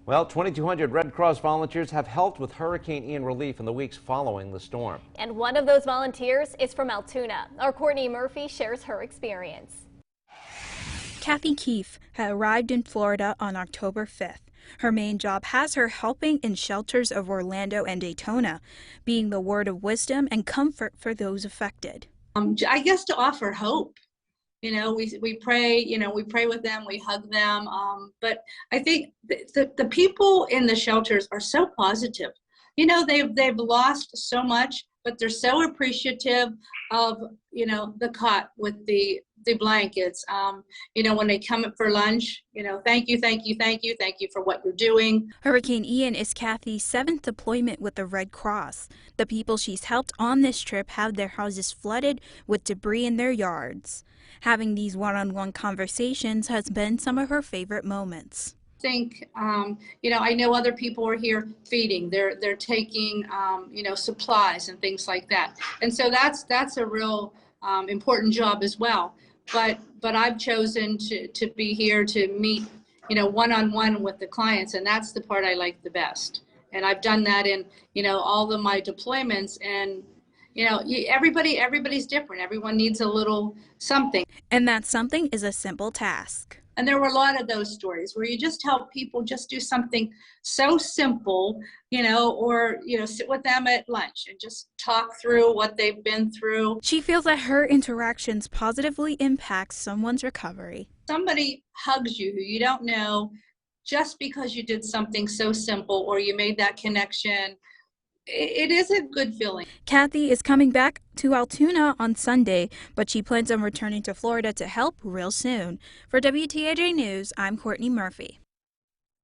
Well, 2,200 Red Cross volunteers have helped with Hurricane Ian relief in the weeks following the storm. And one of those volunteers is from Altoona. Our Courtney Murphy shares her experience. Kathy Keefe had arrived in Florida on October 5th. Her main job has her helping in shelters of Orlando and Daytona, being the word of wisdom and comfort for those affected. I guess to offer hope. We pray, we pray with them, we hug them. But I think the people in the shelters are so positive. They've lost so much, but they're so appreciative of, the cot with the blankets. When they come up for lunch, thank you, thank you, thank you, thank you for what you're doing. Hurricane Ian is Kathy's 7th deployment with the Red Cross. The people she's helped on this trip have their houses flooded with debris in their yards. Having these one-on-one conversations has been some of her favorite moments. I know other people are here feeding. They're taking, supplies and things like that. And so that's a real important job as well. But I've chosen to be here to meet, one-on-one with the clients, and that's the part I like the best. And I've done that in, all of my deployments, and everybody's different. Everyone needs a little something. And that something is a simple task. And there were a lot of those stories where you just help people just do something so simple, or, sit with them at lunch and just talk through what they've been through. She feels that her interactions positively impact someone's recovery. Somebody hugs you who you don't know just because you did something so simple or you made that connection. It is a good feeling. Kathy is coming back to Altoona on Sunday, but she plans on returning to Florida to help real soon. For WTAJ News, I'm Courtney Murphy.